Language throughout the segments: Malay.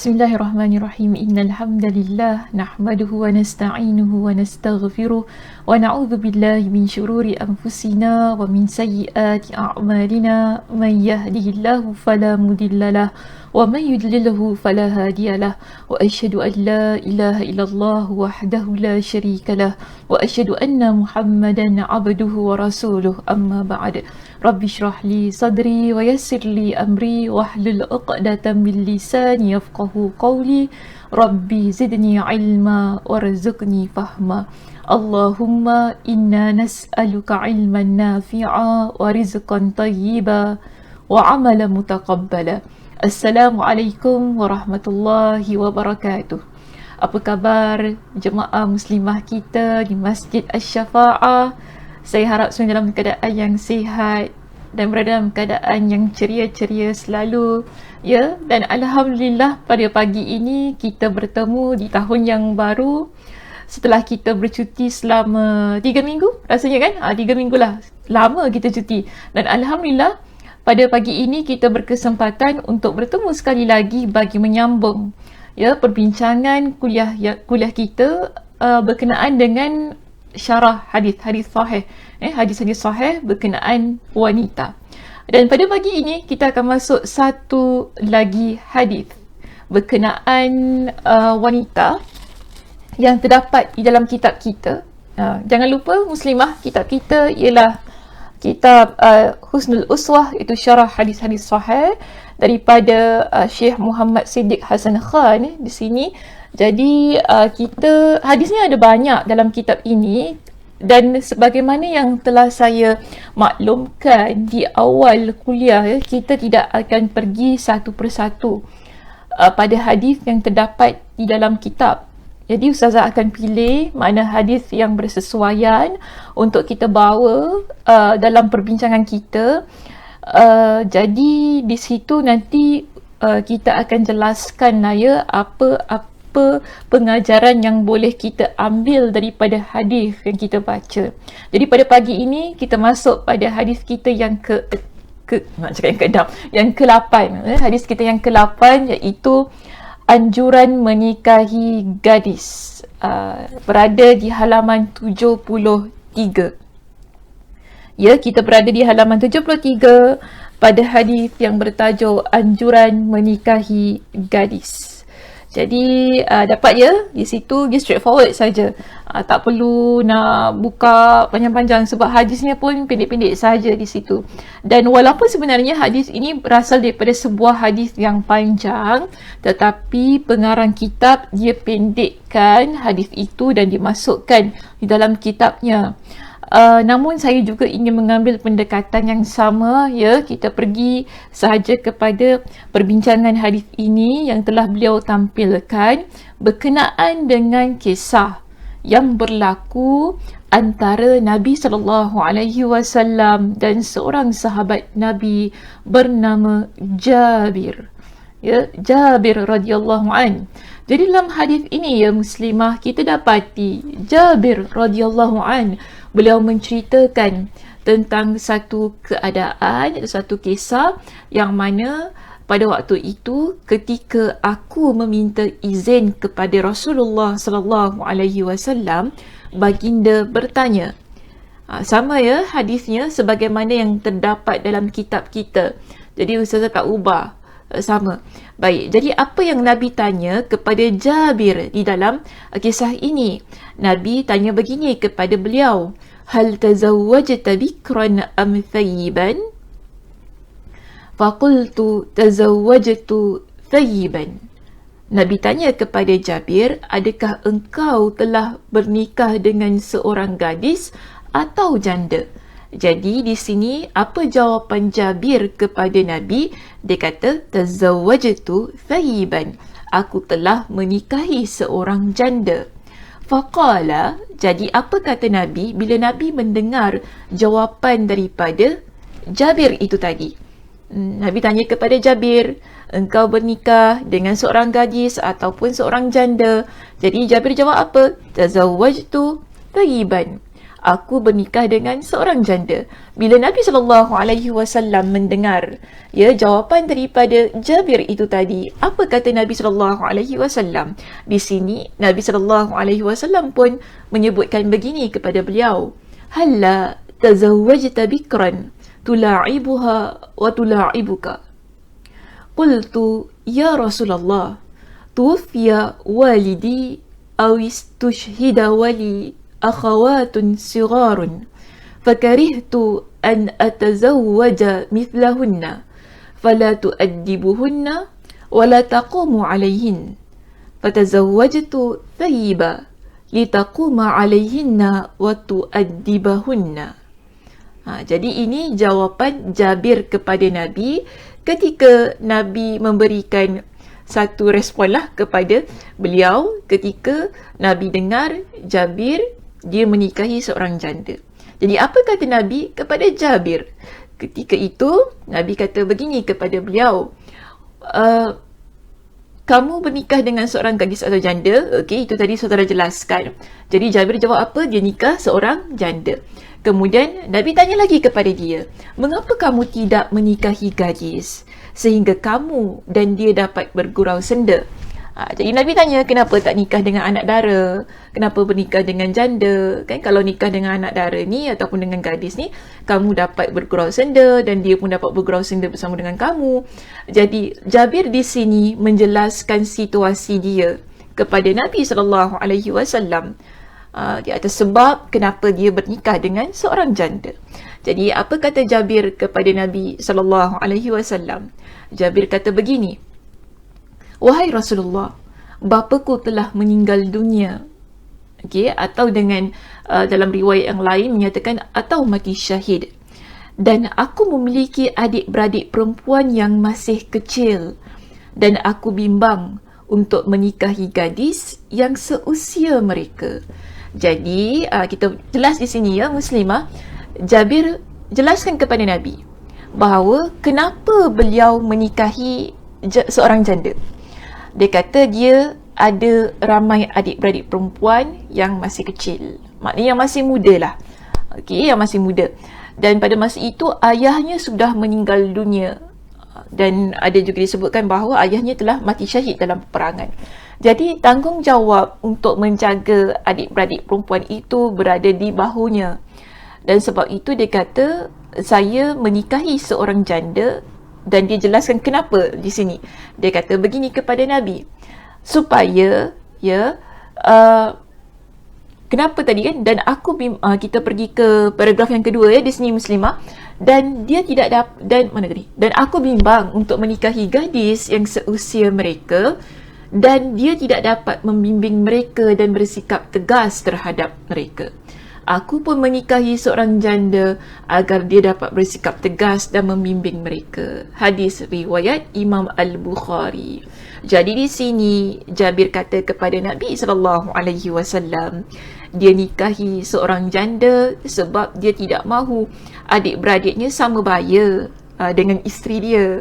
Bismillahirrahmanirrahim. Innal hamdalillah nahmaduhu wa nasta'inuhu wa nastaghfiruh wa na'udzu billahi min shururi anfusina wa min sayyiati a'malina. Man yahdihillahu fala mudhillalah wa man yudlilhu fala hadiyalah. Wa asyhadu an la ilaha illallah wahdahu la syarikalah wa asyhadu anna Muhammadan 'abduhu wa rasuluh. Amma ba'd. Rabbi shrah li sadri wa yassir li amri wahlul 'uqdatam min lisani yafqahu qawli. Rabbi zidni ilma warzuqni fahma. Allahumma inna nas'aluka ilman nafi'a wa rizqan tayyiba wa amalan mutaqabbala. Assalamualaikum warahmatullahi wabarakatuh. Apa khabar jemaah muslimah kita di Masjid Asy-Syafa'ah? Saya harap semua dalam keadaan yang sihat dan berada dalam keadaan yang ceria-ceria selalu, ya. Dan alhamdulillah pada pagi ini kita bertemu di tahun yang baru setelah kita bercuti selama 3 minggu rasanya kan. 3 minggu lah, lama kita cuti. Dan alhamdulillah pada pagi ini kita berkesempatan untuk bertemu sekali lagi bagi menyambung, ya, perbincangan kuliah kita berkenaan dengan syarah hadis sahih, hadis-hadis sahih berkenaan wanita. Dan pada pagi ini kita akan masuk satu lagi hadis berkenaan wanita yang terdapat di dalam kitab kita. Jangan lupa muslimah, kitab kita ialah kitab Husnul Uswah, itu syarah hadis-hadis sahih daripada Syekh Muhammad Siddiq Hasan Khan di sini. Jadi kita hadisnya ada banyak dalam kitab ini, dan sebagaimana yang telah saya maklumkan di awal kuliah, kita tidak akan pergi satu persatu pada hadis yang terdapat di dalam kitab. Jadi Ustazah akan pilih mana hadis yang bersesuaian untuk kita bawa dalam perbincangan kita. Jadi di situ nanti kita akan jelaskan apa pengajaran yang boleh kita ambil daripada hadis yang kita baca. Jadi pada pagi ini kita masuk pada hadis kita yang yang ke-8. Hadis kita yang ke-8 iaitu anjuran menikahi gadis. Berada di halaman 73. Ya, kita berada di halaman 73 pada hadis yang bertajuk anjuran menikahi gadis. Jadi dapat ya di situ, dia straightforward saja. Tak perlu nak buka panjang-panjang sebab hadisnya pun pendek-pendek saja di situ. Dan walaupun sebenarnya hadis ini berasal daripada sebuah hadis yang panjang, tetapi pengarang kitab dia pendekkan hadis itu dan dimasukkan di dalam kitabnya. Namun saya juga ingin mengambil pendekatan yang sama, ya. Kita pergi sahaja kepada perbincangan hadis ini yang telah beliau tampilkan berkenaan dengan kisah yang berlaku antara Nabi SAW dan seorang sahabat Nabi bernama Jabir. Ya, Jabir radhiyallahu an. Jadi dalam hadis ini, ya muslimah, kita dapati Jabir radhiyallahu an, beliau menceritakan tentang satu keadaan, satu kisah yang mana pada waktu itu ketika aku meminta izin kepada Rasulullah sallallahu alaihi wasallam, baginda bertanya. Sama ya hadisnya sebagaimana yang terdapat dalam kitab kita. Jadi Ustazah tak ubah, sama. Baik, jadi apa yang Nabi tanya kepada Jabir di dalam kisah ini? Nabi tanya begini kepada beliau, hal tazawwajta bikran am thayyiban? Faqultu tazawwajtu thayyiban. Nabi tanya kepada Jabir, adakah engkau telah bernikah dengan seorang gadis atau janda? Jadi di sini apa jawapan Jabir kepada Nabi? Dia kata tazawwajtu thayyiban. Aku telah menikahi seorang janda. Faqala, jadi apa kata Nabi bila Nabi mendengar jawapan daripada Jabir itu tadi? Nabi tanya kepada Jabir, engkau bernikah dengan seorang gadis ataupun seorang janda? Jadi Jabir jawab apa? Tazawwajtu thayyiban. aku bernikah dengan seorang janda. Bila Nabi SAW mendengar jawapan daripada Jabir itu tadi, apa kata Nabi SAW? Di sini Nabi SAW pun menyebutkan begini kepada beliau, halla tazawwajta bikran tula'ibuha wa tula'ibuka. Qultu ya Rasulullah, tuwfiya walidi aw istushhida wali akhawatun sigarun fakarihtu an atazawwaja mithlahunna fala tu'addibuhunna wala taqumu alayhin fatazawwajtu thayyiba litaquma alayhinna wa tu'addibahunna. Jadi ini jawapan Jabir kepada Nabi ketika Nabi memberikan satu respon lah kepada beliau ketika Nabi dengar Jabir dia menikahi seorang janda. Jadi apa kata Nabi kepada Jabir? Ketika itu Nabi kata begini kepada beliau, kamu bernikah dengan seorang gadis atau janda. Okey, itu tadi saudara jelaskan. Jadi Jabir jawab apa? Dia nikah seorang janda. Kemudian Nabi tanya lagi kepada dia, mengapa kamu tidak menikahi gadis sehingga kamu dan dia dapat bergurau senda? Jadi Nabi tanya, kenapa tak nikah dengan anak dara? Kenapa bernikah dengan janda? Kan kalau nikah dengan anak dara ni ataupun dengan gadis ni, kamu dapat bergurau senda dan dia pun dapat bergurau senda bersama dengan kamu. Jadi Jabir di sini menjelaskan situasi dia kepada Nabi SAW. Di atas sebab kenapa dia bernikah dengan seorang janda. Jadi apa kata Jabir kepada Nabi SAW? Jabir kata begini, wahai Rasulullah, bapaku telah meninggal dunia. Okey, atau dengan dalam riwayat yang lain menyatakan atau mati syahid. Dan aku memiliki adik-beradik perempuan yang masih kecil dan aku bimbang untuk menikahi gadis yang seusia mereka. Jadi kita jelas di sini ya Muslimah, Jabir jelaskan kepada Nabi bahawa kenapa beliau menikahi seorang janda. Dia kata dia ada ramai adik-beradik perempuan yang masih kecil, maknanya yang masih muda lah. Okey, yang masih muda. Dan pada masa itu ayahnya sudah meninggal dunia. Dan ada juga disebutkan bahawa ayahnya telah mati syahid dalam peperangan. Jadi tanggungjawab untuk menjaga adik-beradik perempuan itu berada di bahunya. Dan sebab itu dia kata, saya menikahi seorang janda. Dan dia jelaskan kenapa di sini. Dia kata begini kepada Nabi, supaya kenapa tadi kan? Dan aku kita pergi ke paragraf yang kedua ya di sini Muslimah. Dan dia tidak dan mana tadi? Dan aku bimbang untuk menikahi gadis yang seusia mereka dan dia tidak dapat membimbing mereka dan bersikap tegas terhadap mereka. Aku pun menikahi seorang janda agar dia dapat bersikap tegas dan membimbing mereka. Hadis riwayat Imam Al-Bukhari. Jadi di sini Jabir kata kepada Nabi SAW, dia nikahi seorang janda sebab dia tidak mahu adik-beradiknya sama baya dengan isteri dia.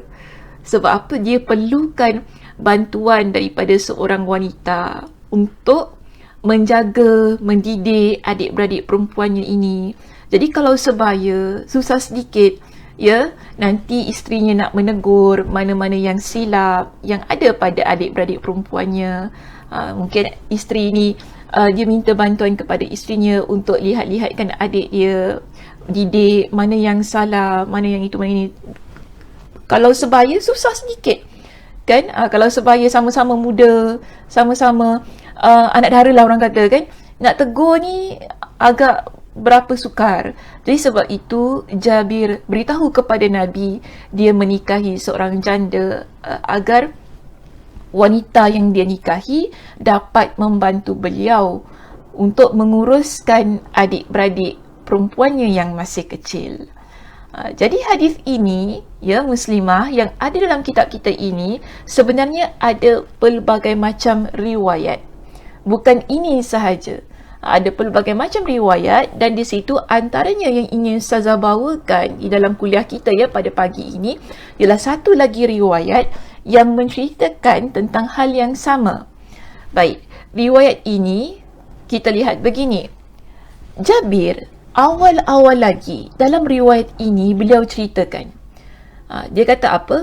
Sebab apa? Dia perlukan bantuan daripada seorang wanita untuk menjaga, mendidik adik-beradik perempuannya ini. Jadi kalau sebaya, susah sedikit ya, nanti isterinya nak menegur mana-mana yang silap yang ada pada adik-beradik perempuannya. Mungkin isteri ni dia minta bantuan kepada isterinya untuk lihat-lihatkan adik dia, didik mana yang salah, mana yang itu, mana ini. Kalau sebaya susah sedikit kan. Kalau sebaya sama-sama muda, sama-sama anak dara lah orang kata kan, nak tegur ni agak berapa sukar. Jadi sebab itu Jabir beritahu kepada Nabi dia menikahi seorang janda agar wanita yang dia nikahi dapat membantu beliau untuk menguruskan adik-beradik perempuannya yang masih kecil. Jadi hadis ini ya Muslimah yang ada dalam kitab kita ini sebenarnya ada pelbagai macam riwayat. Bukan ini sahaja. Ada pelbagai macam riwayat dan di situ antaranya yang ingin Ustazah bawakan di dalam kuliah kita ya pada pagi ini ialah satu lagi riwayat yang menceritakan tentang hal yang sama. Baik, riwayat ini kita lihat begini. Jabir awal-awal lagi dalam riwayat ini beliau ceritakan, dia kata apa?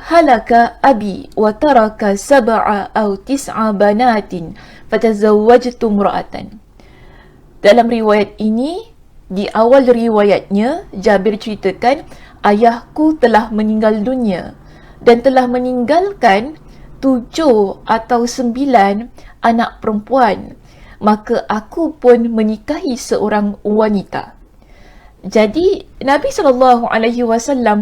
Halaka abi wa taraka sab'a aw tis'a banatin fatazawwajtu imra'atan. Dalam riwayat ini, di awal riwayatnya, Jabir ceritakan, ayahku telah meninggal dunia dan telah meninggalkan 7 atau 9 anak perempuan. Maka aku pun menikahi seorang wanita. Jadi Nabi SAW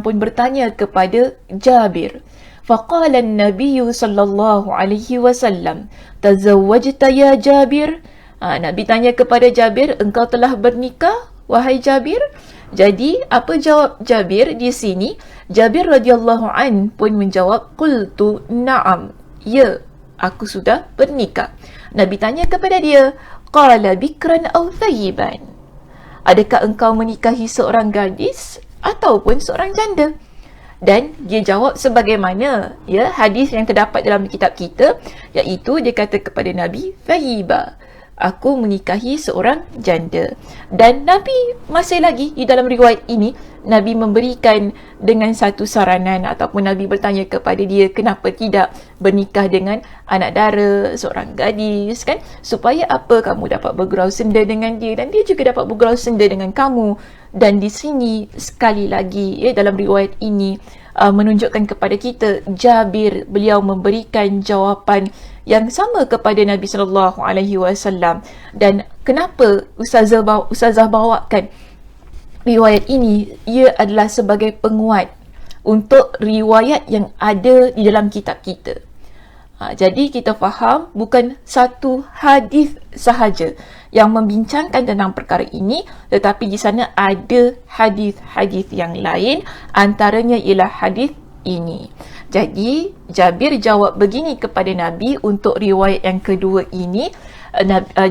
pun bertanya kepada Jabir. Faqala an-nabiy sallallahu alaihi wasallam, tazawwajta ya Jabir? Nabi tanya kepada Jabir, engkau telah bernikah wahai Jabir? Jadi apa jawab Jabir di sini? Jabir radhiyallahu an pun menjawab, qultu na'am, ya, aku sudah bernikah. Nabi tanya kepada dia, qala bikran aw thayyiban, adakah engkau menikahi seorang gadis ataupun seorang janda? Dan dia jawab sebagaimana hadis yang terdapat dalam kitab kita, iaitu dia kata kepada Nabi, thayyiba, aku menikahi seorang janda. Dan Nabi masih lagi di dalam riwayat ini, Nabi memberikan dengan satu saranan, ataupun Nabi bertanya kepada dia kenapa tidak bernikah dengan anak dara, seorang gadis, kan? Supaya apa? Kamu dapat bergurau senda dengan dia dan dia juga dapat bergurau senda dengan kamu. Dan di sini sekali lagi dalam riwayat ini menunjukkan kepada kita, Jabir beliau memberikan jawapan yang sama kepada Nabi sallallahu alaihi wasallam. Dan kenapa ustazah bawakan riwayat ini? Ia adalah sebagai penguat untuk riwayat yang ada di dalam kitab kita. Jadi kita faham bukan satu hadis sahaja yang membincangkan tentang perkara ini, tetapi di sana ada hadis-hadis yang lain, antaranya ialah hadis ini. Jadi Jabir jawab begini kepada Nabi untuk riwayat yang kedua ini.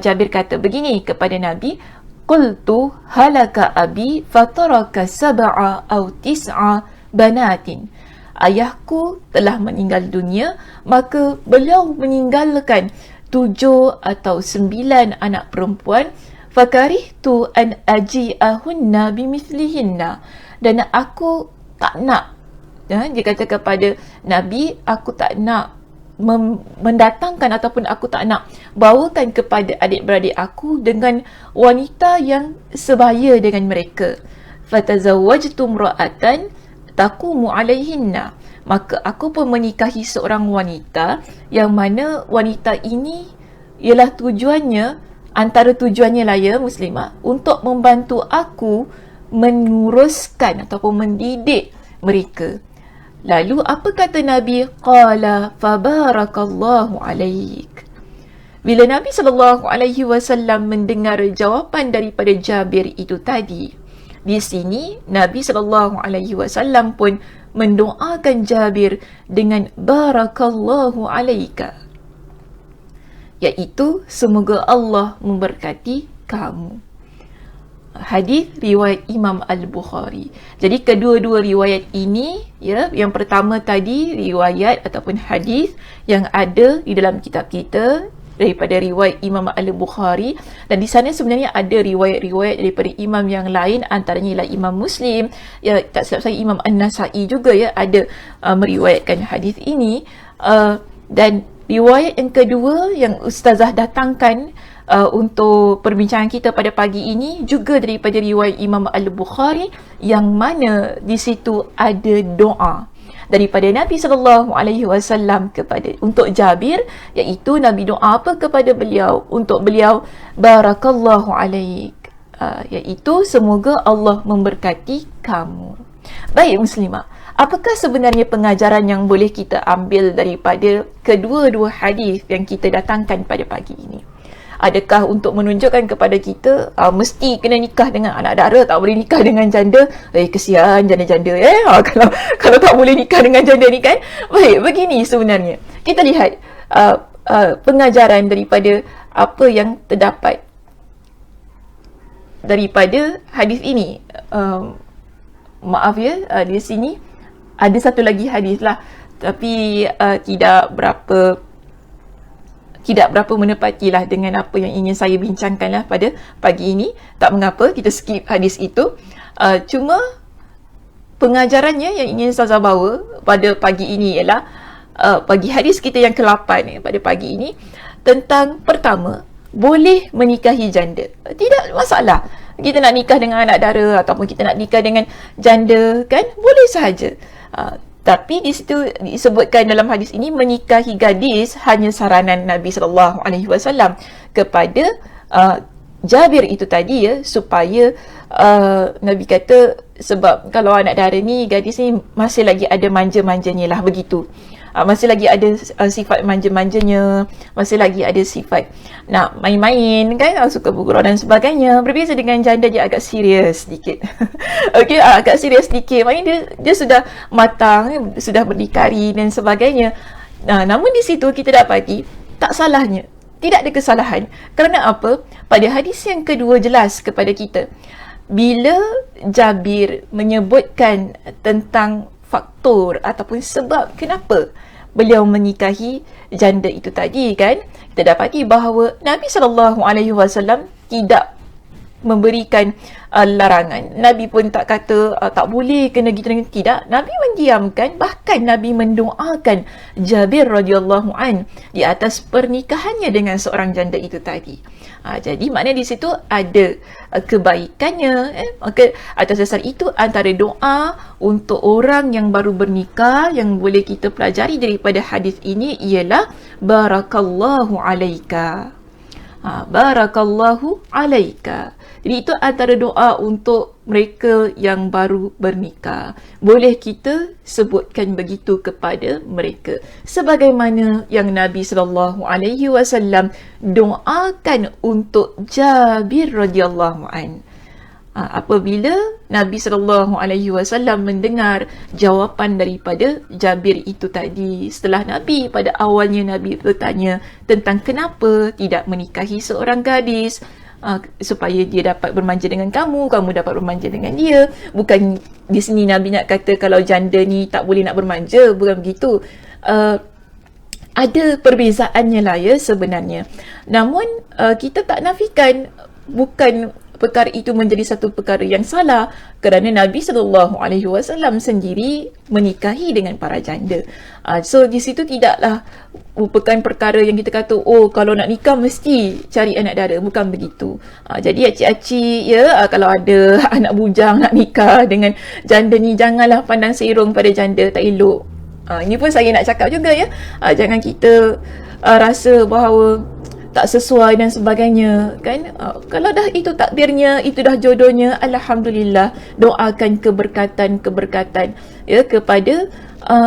Jabir kata begini kepada Nabi, qultu halaka abi fataraka sab'a aw tis'a banatin, ayahku telah meninggal dunia, maka beliau meninggalkan 7 atau 9 anak perempuan. Fakarihtu an aji'ahunna bimithlihinna, dan aku tak nak, dia kata kepada Nabi, aku tak nak mendatangkan ataupun aku tak nak bawakan kepada adik-beradik aku dengan wanita yang sebaya dengan mereka. Fatazawwajtu imra'atan taqumu alaihinna, maka aku pun menikahi seorang wanita yang mana wanita ini ialah tujuannya, antara tujuannya lah muslimah, untuk membantu aku menguruskan ataupun mendidik mereka. Lalu apa kata Nabi? Qala fabarakallahu alaik. Bila Nabi SAW mendengar jawapan daripada Jabir itu tadi, di sini Nabi SAW pun mendoakan Jabir dengan barakallahu alaika, iaitu semoga Allah memberkati kamu. Hadis riwayat Imam Al-Bukhari. Jadi kedua-dua riwayat ini, yang pertama tadi riwayat ataupun hadis yang ada di dalam kitab kita daripada riwayat Imam Al-Bukhari, dan di sana sebenarnya ada riwayat-riwayat daripada imam yang lain, antaranya ialah Imam Muslim, tak silap saya Imam An-Nasa'i juga ada meriwayatkan hadis ini. Dan riwayat yang kedua yang ustazah datangkan untuk perbincangan kita pada pagi ini juga daripada riwayat Imam Al-Bukhari, yang mana di situ ada doa daripada Nabi SAW untuk Jabir, iaitu Nabi doa apa kepada beliau? Untuk beliau, barakallahu alaik, iaitu semoga Allah memberkati kamu. Baik muslimah, apakah sebenarnya pengajaran yang boleh kita ambil daripada kedua-dua hadis yang kita datangkan pada pagi ini? Adakah untuk menunjukkan kepada kita mesti kena nikah dengan anak dara, tak boleh nikah dengan janda? Kesian janda-janda kalau tak boleh nikah dengan janda ni, kan? Baik, begini sebenarnya kita lihat pengajaran daripada apa yang terdapat daripada hadis ini. Maaf di sini ada satu lagi hadis lah, tapi tidak tidak berapa menepatilah dengan apa yang ingin saya bincangkanlah pada pagi ini. Tak mengapa, kita skip hadis itu. Cuma pengajarannya yang ingin Ustazah bawa pada pagi ini ialah pagi hadis kita yang ke-8 pada pagi ini, tentang pertama, boleh menikahi janda. Tidak masalah. Kita nak nikah dengan anak dara ataupun kita nak nikah dengan janda, kan? Boleh sahaja. Tapi di situ disebutkan dalam hadis ini, menikahi gadis hanya saranan Nabi SAW kepada Jabir itu tadi, ya, supaya Nabi kata, sebab kalau anak dara ni, gadis ni masih lagi ada manja-manjanya lah, begitu. Masih lagi ada sifat manja-manjanya, masih lagi ada sifat nak main-main, kan, suka bergurau dan sebagainya. Berbeza dengan janda, dia agak serius sedikit. Okey, agak serius sedikit. Maknanya dia sudah matang, sudah berdikari dan sebagainya. Namun di situ kita dapati tak salahnya, tidak ada kesalahan. Kerana apa? Pada hadis yang kedua jelas kepada kita, bila Jabir menyebutkan tentang faktor ataupun sebab kenapa beliau menikahi janda itu tadi, kan, kita dapati bahawa Nabi SAW tidak memberikan larangan. Nabi pun tak kata tak boleh kena gitu, tidak. Nabi mendiamkan, bahkan Nabi mendoakan Jabir radhiyallahu an di atas pernikahannya dengan seorang janda itu tadi. Jadi maknanya di situ ada kebaikannya. Maka atas dasar itu, antara doa untuk orang yang baru bernikah yang boleh kita pelajari daripada hadis ini ialah barakallahu alaika. Barakallahu alaika. Jadi itu antara doa untuk mereka yang baru bernikah. Boleh kita sebutkan begitu kepada mereka, sebagaimana yang Nabi SAW doakan untuk Jabir radhiyallahu an. Apabila Nabi SAW mendengar jawapan daripada Jabir itu tadi, setelah Nabi, pada awalnya Nabi bertanya tentang kenapa tidak menikahi seorang gadis, supaya dia dapat bermanja dengan kamu, kamu dapat bermanja dengan dia. Bukan di sini Nabi nak kata kalau janda ni tak boleh nak bermanja, bukan begitu. Ada perbezaannya lah, ya, sebenarnya. Namun kita tak nafikan, bukan perkara itu menjadi satu perkara yang salah, kerana Nabi SAW sendiri menikahi dengan para janda. So di situ tidaklah merupakan perkara yang kita kata, oh, kalau nak nikah mesti cari anak dara. Bukan begitu. Jadi acik-acik, ya, kalau ada anak bujang nak nikah dengan janda ni, janganlah pandang serong pada janda, tak elok. Ini pun saya nak cakap juga, ya. Jangan kita rasa bahawa tak sesuai dan sebagainya, kan. Kalau dah itu takdirnya, itu dah jodohnya, alhamdulillah, doakan keberkatan, ya, kepada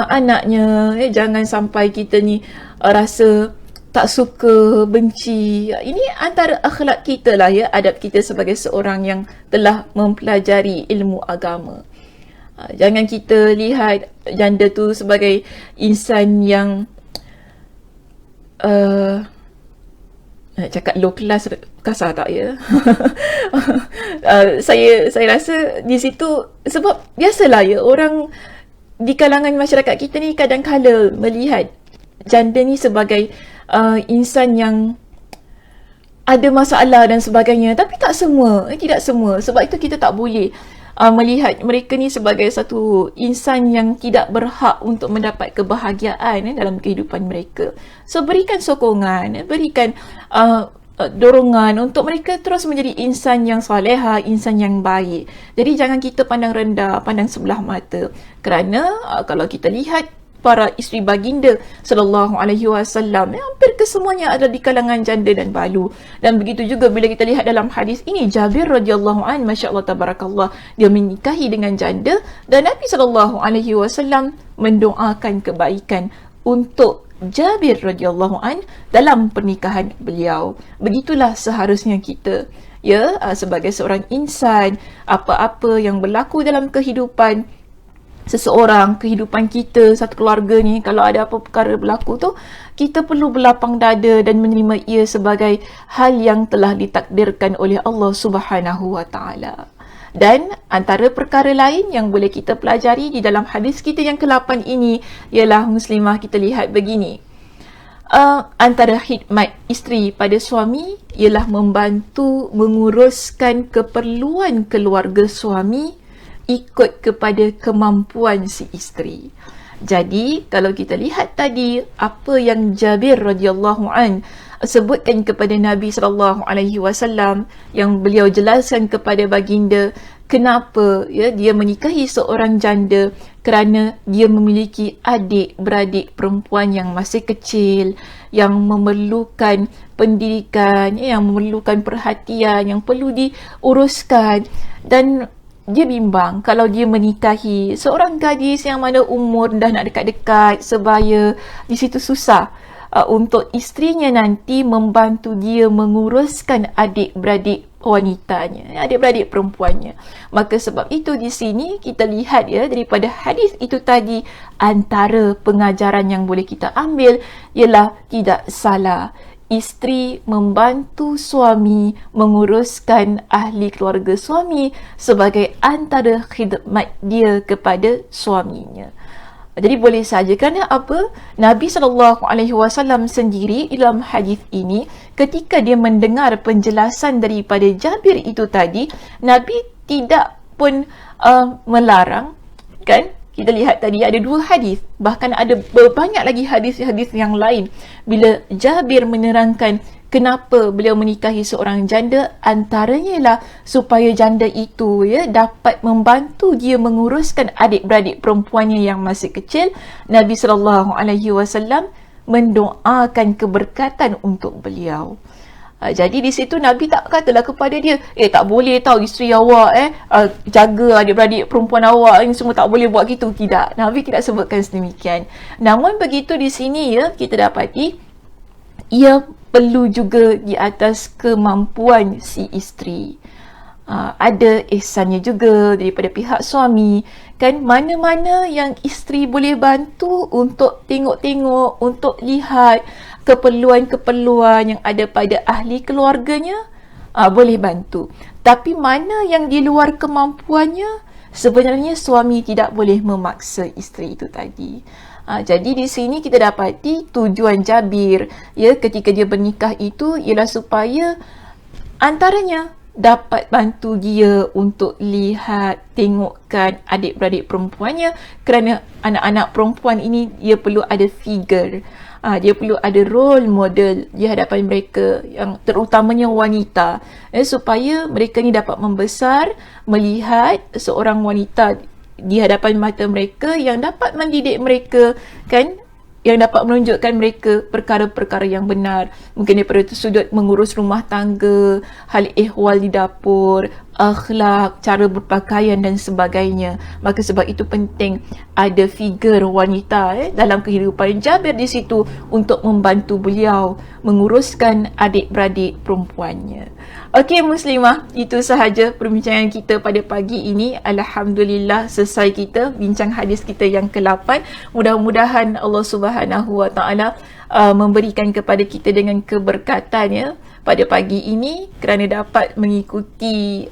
anaknya, ya. Jangan sampai kita ni rasa tak suka, benci. Ini antara akhlak kita lah, ya, adab kita sebagai seorang yang telah mempelajari ilmu agama. Jangan kita lihat janda tu sebagai insan yang nak cakap low class, kasar tak, ya? Saya rasa di situ, sebab biasalah, ya, orang di kalangan masyarakat kita ni kadang-kala melihat janda ni sebagai insan yang ada masalah dan sebagainya. Tapi tak semua, tidak semua. Sebab itu kita tak boleh melihat mereka ni sebagai satu insan yang tidak berhak untuk mendapat kebahagiaan dalam kehidupan mereka. So berikan sokongan, berikan dorongan untuk mereka terus menjadi insan yang salehah, insan yang baik. Jadi jangan kita pandang rendah, pandang sebelah mata. Kerana kalau kita lihat para isteri baginda sallallahu alaihi wasallam, hampir kesemuanya adalah di kalangan janda dan balu. Dan begitu juga bila kita lihat dalam hadis ini, Jabir radhiyallahu an, masya-Allah tabarakallah, dia menikahi dengan janda dan Nabi sallallahu alaihi wasallam mendoakan kebaikan untuk Jabir radhiyallahu an dalam pernikahan beliau. Begitulah seharusnya kita, ya, sebagai seorang insan, apa-apa yang berlaku dalam kehidupan seseorang, kehidupan kita, satu keluarga ni, kalau ada apa perkara berlaku tu, kita perlu berlapang dada dan menerima ia sebagai hal yang telah ditakdirkan oleh Allah Subhanahu wa taala. Dan antara perkara lain yang boleh kita pelajari di dalam hadis kita yang ke-8 ini ialah, muslimah, kita lihat begini. antara khidmat isteri pada suami ialah membantu menguruskan keperluan keluarga suami ikut kepada kemampuan si isteri. Jadi kalau kita lihat tadi apa yang Jabir radhiyallahu an sebutkan kepada Nabi sallallahu alaihi wasallam, yang beliau jelaskan kepada baginda kenapa dia menikahi seorang janda, kerana dia memiliki adik-beradik perempuan yang masih kecil, yang memerlukan pendidikan, yang memerlukan perhatian, yang perlu diuruskan. Dan dia bimbang kalau dia menikahi seorang gadis yang mana umur dah nak dekat-dekat sebaya, di situ susah untuk isterinya nanti membantu dia menguruskan adik-beradik wanitanya, adik-beradik perempuannya. Maka sebab itu di sini kita lihat daripada hadis itu tadi, antara pengajaran yang boleh kita ambil ialah tidak salah isteri membantu suami menguruskan ahli keluarga suami sebagai antara khidmat dia kepada suaminya. Jadi boleh saja, kerana apa? Nabi SAW sendiri dalam hadis ini, ketika dia mendengar penjelasan daripada Jabir itu tadi, Nabi tidak pun melarang, kan? Kita lihat tadi ada 2 hadis, bahkan ada banyak lagi hadis-hadis yang lain. Bila Jabir menerangkan kenapa beliau menikahi seorang janda, antaranya ialah supaya janda itu dapat membantu dia menguruskan adik-beradik perempuannya yang masih kecil. Nabi SAW mendoakan keberkatan untuk beliau. Jadi di situ Nabi tak katalah kepada dia, tak boleh tahu isteri awak jaga adik-beradik perempuan awak, ini semua tak boleh buat gitu. Tidak, Nabi tidak sebutkan sedemikian. Namun begitu di sini kita dapati ia perlu juga di atas kemampuan si isteri. Ada ihsannya juga daripada pihak suami, kan? Mana-mana yang isteri boleh bantu untuk tengok-tengok, untuk lihat keperluan-keperluan yang ada pada ahli keluarganya, boleh bantu. Tapi mana yang di luar kemampuannya, sebenarnya suami tidak boleh memaksa isteri itu tadi. Jadi di sini kita dapati tujuan Jabir ketika dia bernikah itu ialah supaya antaranya dapat bantu dia untuk lihat, tengokkan adik-beradik perempuannya, kerana anak-anak perempuan ini dia perlu ada figure, dia perlu ada role model di hadapan mereka, yang terutamanya wanita, supaya mereka ni dapat membesar melihat seorang wanita di hadapan mata mereka yang dapat mendidik mereka, kan? Yang dapat menunjukkan mereka perkara-perkara yang benar. Mungkin daripada sudut mengurus rumah tangga, hal ehwal di dapur, akhlak, cara berpakaian dan sebagainya. Maka sebab itu penting ada figure wanita dalam kehidupan Jabir di situ untuk membantu beliau menguruskan adik-beradik perempuannya. Okey muslimah, itu sahaja perbincangan kita pada pagi ini. Alhamdulillah selesai kita bincang hadis kita yang ke-8. Mudah-mudahan Allah Subhanahu Wa Taala memberikan kepada kita dengan keberkatan pada pagi ini, kerana dapat mengikuti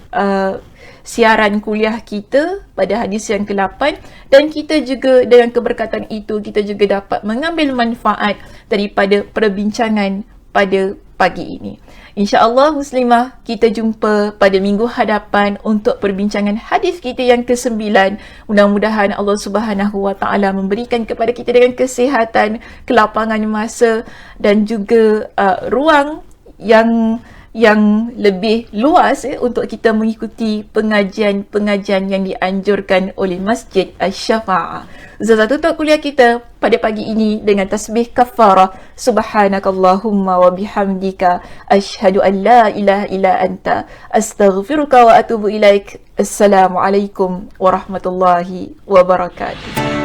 siaran kuliah kita pada hadis yang ke-8, dan kita juga dengan keberkatan itu kita juga dapat mengambil manfaat daripada perbincangan pada pagi ini. InsyaAllah muslimah, kita jumpa pada minggu hadapan untuk perbincangan hadis kita yang ke-9. Mudah-mudahan Allah Subhanahu Wa Taala memberikan kepada kita dengan kesihatan, kelapangan masa dan juga ruang yang lebih luas untuk kita mengikuti pengajian-pengajian yang dianjurkan oleh Masjid Asy-Syafa'ah. Ustazah tutup kuliah kita pada pagi ini dengan tasbih kafarah. Subhanakallahumma wa bihamdika asyhadu an la ilaha illa anta astaghfiruka wa atubu ilaik. Assalamualaikum warahmatullahi wabarakatuh.